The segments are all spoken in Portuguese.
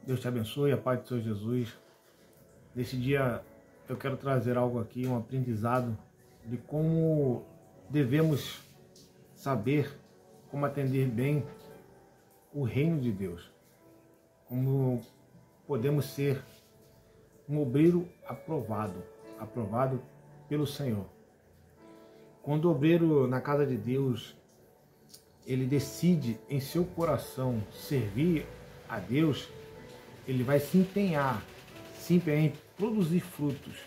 Deus te abençoe, a paz do Senhor Jesus. Nesse dia eu quero trazer algo aqui, um aprendizado de como devemos saber como atender bem o reino de Deus. Como podemos ser um obreiro aprovado pelo Senhor. Quando o obreiro na casa de Deus, ele decide em seu coração servir a Deus, ele vai se empenhar em produzir frutos,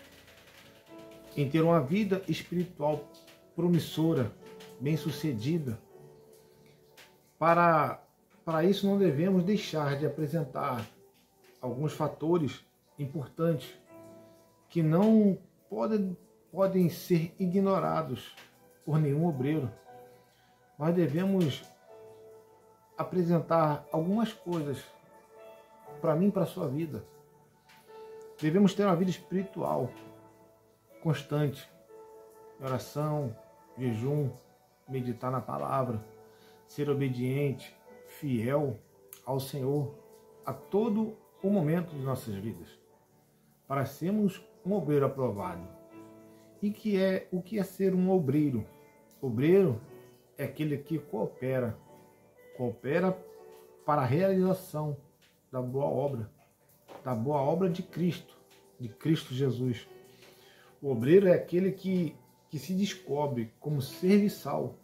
em ter uma vida espiritual promissora, bem-sucedida. Para isso não devemos deixar de apresentar alguns fatores importantes que não podem ser ignorados por nenhum obreiro. Nós devemos apresentar algumas coisas para mim e para a sua vida. Devemos ter uma vida espiritual constante, oração, jejum, meditar na palavra, ser obediente, fiel ao Senhor a todo o momento de nossas vidas, para sermos um obreiro aprovado. E o que é ser um obreiro? Obreiro é aquele que coopera para a realização da boa obra de Cristo Jesus. O obreiro é aquele que se descobre como serviçal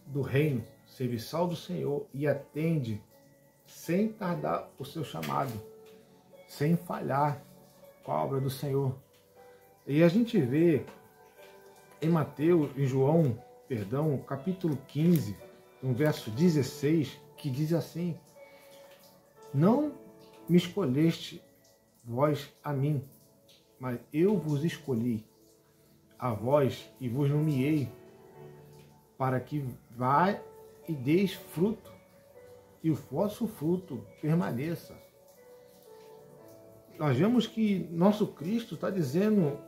do reino, serviçal do Senhor, e atende sem tardar o seu chamado, sem falhar com a obra do Senhor. E a gente vê em João, capítulo 15, no verso 16, que diz assim: não me escolheste vós a mim, mas eu vos escolhi a vós e vos nomeei para que vá e deis fruto, e o vosso fruto permaneça. Nós vemos que nosso Cristo está dizendo: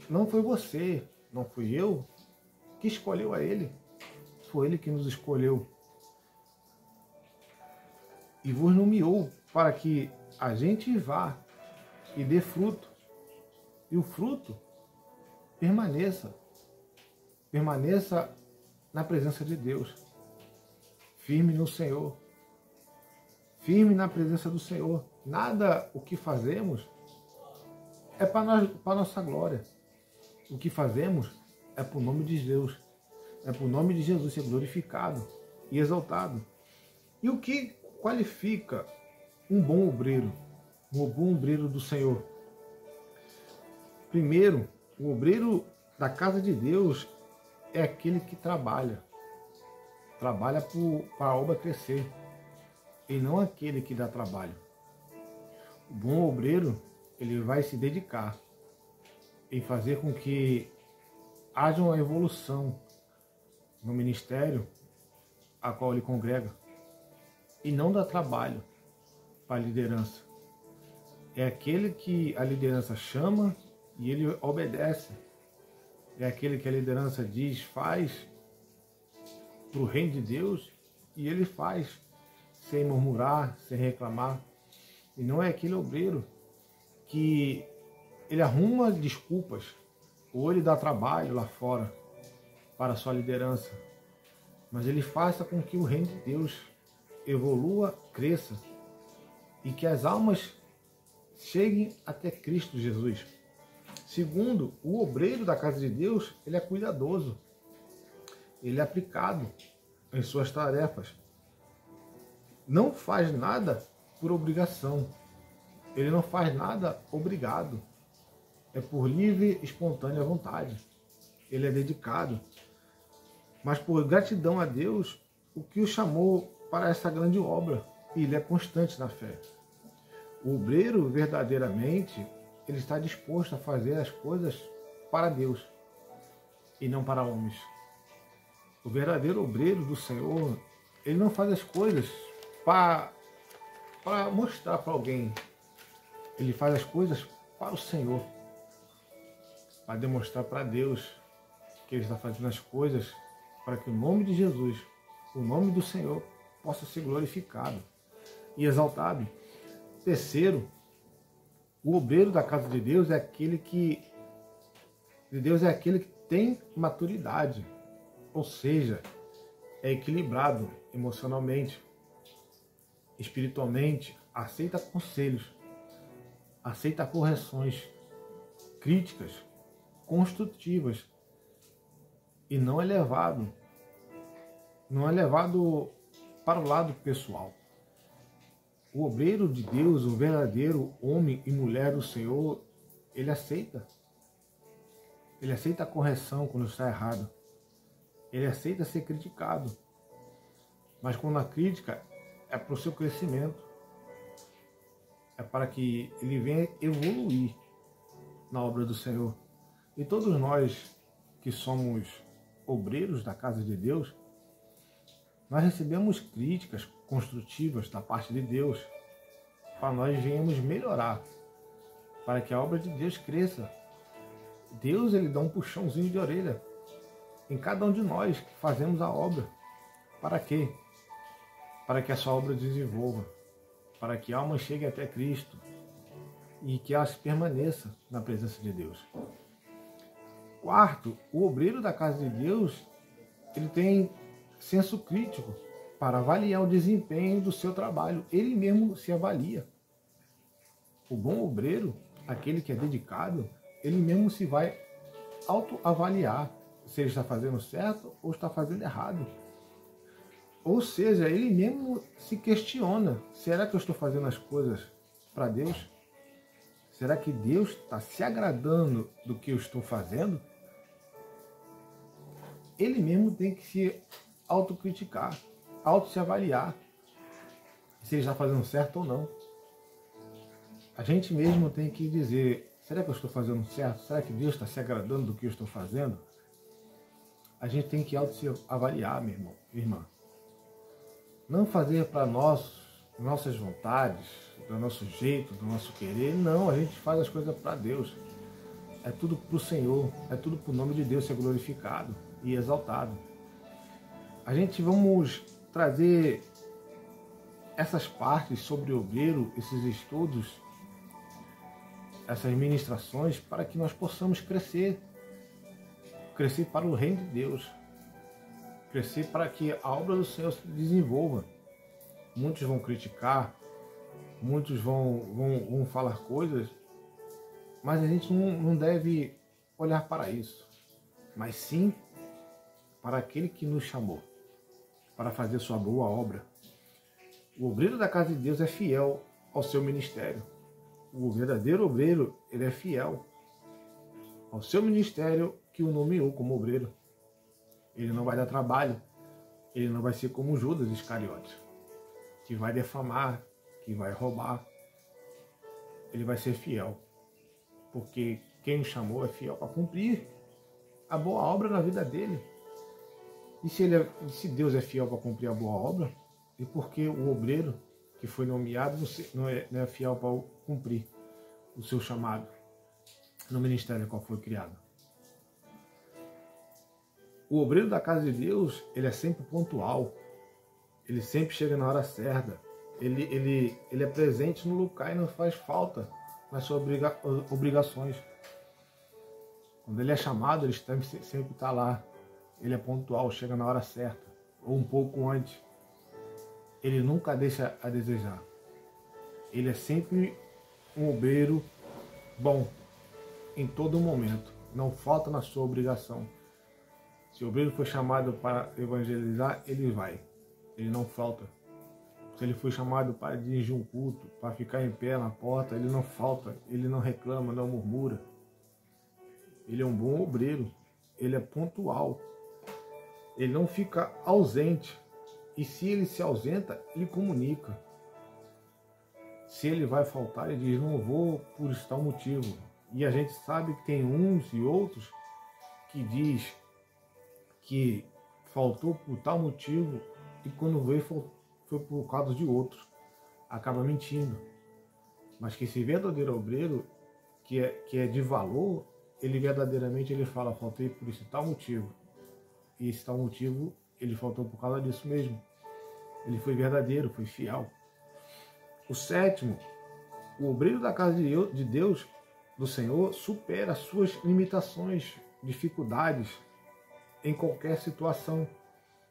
não foi você, não fui eu que escolheu a Ele, foi Ele que nos escolheu e vos nomeou para que a gente vá e dê fruto, e o fruto permaneça na presença de Deus, firme no Senhor, firme na presença do Senhor. Nada o que fazemos é para nossa glória. O que fazemos é para o nome de Deus, é para o nome de Jesus ser glorificado e exaltado. E o que qualifica um bom obreiro do Senhor? Primeiro, o obreiro da casa de Deus é aquele que trabalha para a obra crescer, e não aquele que dá trabalho. O bom obreiro, ele vai se dedicar em fazer com que haja uma evolução no ministério a qual ele congrega, e não dá trabalho para a liderança. É aquele que a liderança chama e ele obedece. É aquele que a liderança diz, faz para o reino de Deus, e ele faz sem murmurar, sem reclamar. E não é aquele obreiro que ele arruma desculpas ou ele dá trabalho lá fora para a sua liderança, mas ele faça com que o reino de Deus evolua, cresça, e que as almas cheguem até Cristo Jesus. Segundo, o obreiro da casa de Deus, ele é cuidadoso, ele é aplicado em suas tarefas, não faz nada por obrigação, ele não faz nada obrigado, é por livre, espontânea vontade. Ele é dedicado, mas por gratidão a Deus, o que o chamou para essa grande obra, e ele é constante na fé. O obreiro, verdadeiramente, ele está disposto a fazer as coisas para Deus e não para homens. O verdadeiro obreiro do Senhor, ele não faz as coisas para mostrar para alguém. Ele faz as coisas para o Senhor, para demonstrar para Deus que ele está fazendo as coisas para que o nome de Jesus, o nome do Senhor, possa ser glorificado e exaltado. Terceiro, o obreiro da casa de Deus é aquele que tem maturidade, ou seja, é equilibrado emocionalmente, espiritualmente, aceita conselhos, aceita correções, críticas, construtivas, e não é levado para o lado pessoal. O obreiro de Deus, o verdadeiro homem e mulher do Senhor, ele aceita a correção quando está errado, ele aceita ser criticado, mas quando a crítica é para o seu crescimento, é para que ele venha evoluir na obra do Senhor. E todos nós que somos obreiros da casa de Deus, nós recebemos críticas construtivas da parte de Deus, para nós venhamos melhorar, para que a obra de Deus cresça. Deus, ele dá um puxãozinho de orelha em cada um de nós que fazemos a obra. Para quê? Para que essa obra desenvolva, para que a alma chegue até Cristo e que ela permaneça na presença de Deus. Quarto, o obreiro da casa de Deus, ele tem senso crítico para avaliar o desempenho do seu trabalho. Ele mesmo se avalia. O bom obreiro, aquele que é dedicado, ele mesmo se vai autoavaliar se ele está fazendo certo ou está fazendo errado. Ou seja, ele mesmo se questiona: será que eu estou fazendo as coisas para Deus? Será que Deus está se agradando do que eu estou fazendo? Ele mesmo tem que se autocriticar, se avaliar, se ele está fazendo certo ou não. A gente mesmo tem que dizer: será que eu estou fazendo certo? Será que Deus está se agradando do que eu estou fazendo? A gente tem que se avaliar, meu irmão, minha irmã. Não fazer para nossas vontades, do nosso jeito, do nosso querer. Não, a gente faz as coisas para Deus. É tudo para o Senhor, é tudo para o nome de Deus ser glorificado e exaltado. A gente vamos trazer essas partes sobre o obreiro, esses estudos, essas ministrações, para que nós possamos crescer para o reino de Deus, crescer para que a obra do Senhor se desenvolva. Muitos vão criticar, muitos vão falar coisas, mas a gente não deve olhar para isso, mas sim para aquele que nos chamou para fazer sua boa obra. O obreiro da casa de Deus é fiel ao seu ministério. O verdadeiro obreiro, ele é fiel ao seu ministério que o nomeou como obreiro. Ele não vai dar trabalho, ele não vai ser como Judas Iscariotes, que vai defamar, que vai roubar. Ele vai ser fiel, porque quem o chamou é fiel para cumprir a boa obra na vida dele. E se Deus é fiel para cumprir a boa obra, e por que o obreiro que foi nomeado não é fiel para cumprir o seu chamado no ministério qual foi criado? O obreiro da casa de Deus, ele é sempre pontual, ele sempre chega na hora certa, ele é presente no lugar e não faz falta nas suas obrigações. Quando ele é chamado, ele sempre está lá. Ele é pontual, chega na hora certa, ou um pouco antes. Ele nunca deixa a desejar. Ele é sempre um obreiro bom, em todo momento. Não falta na sua obrigação. Se o obreiro foi chamado para evangelizar, ele vai. Ele não falta. Se ele foi chamado para dirigir um culto, para ficar em pé na porta, ele não falta. Ele não reclama, não murmura. Ele é um bom obreiro. Ele é pontual. Ele não fica ausente. E se ele se ausenta, ele comunica. Se ele vai faltar, ele diz: não vou por tal motivo. E a gente sabe que tem uns e outros que diz que faltou por tal motivo e quando veio foi por causa de outros. Acaba mentindo. Mas que esse verdadeiro obreiro, que é de valor, ele verdadeiramente fala: faltei por esse tal motivo. E esse tal motivo, ele faltou por causa disso mesmo. Ele foi verdadeiro, foi fiel. O sétimo O obreiro da casa de Deus, do Senhor, supera as suas limitações, dificuldades em qualquer situação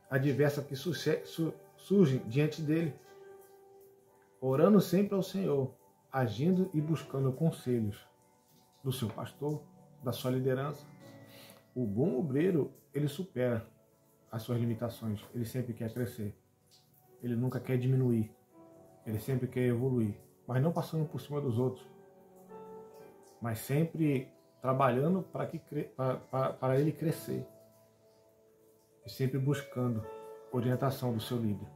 adversa que surge diante dele, orando sempre ao Senhor, agindo e buscando conselhos do seu pastor, da sua liderança. O bom obreiro, ele supera as suas limitações, ele sempre quer crescer, ele nunca quer diminuir, ele sempre quer evoluir, mas não passando por cima dos outros, mas sempre trabalhando para ele crescer, e sempre buscando orientação do seu líder.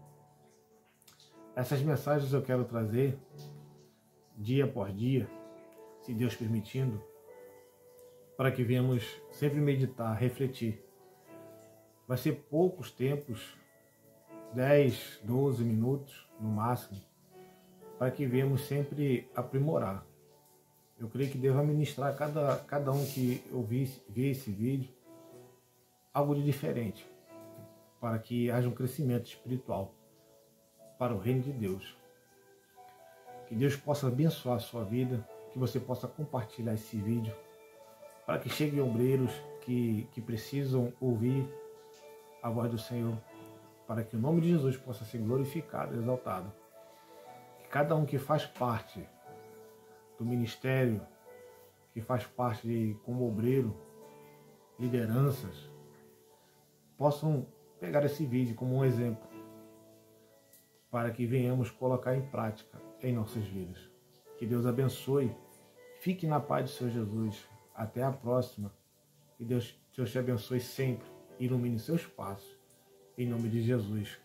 Essas mensagens eu quero trazer dia após dia, se Deus permitindo, para que venhamos sempre meditar, refletir. Vai ser poucos tempos, 10, 12 minutos no máximo, para que venhamos sempre aprimorar. Eu creio que Deus vai ministrar a cada um que vê esse vídeo algo de diferente, para que haja um crescimento espiritual para o reino de Deus. Que Deus possa abençoar a sua vida, que você possa compartilhar esse vídeo, para que cheguem obreiros que precisam ouvir a voz do Senhor, para que o nome de Jesus possa ser glorificado, exaltado. Que cada um que faz parte do ministério, que faz parte como obreiro, lideranças, possam pegar esse vídeo como um exemplo, para que venhamos colocar em prática em nossas vidas. Que Deus abençoe. Fique na paz do Senhor Jesus. Até a próxima. Que Deus te abençoe sempre. Ilumine seus passos. Em nome de Jesus.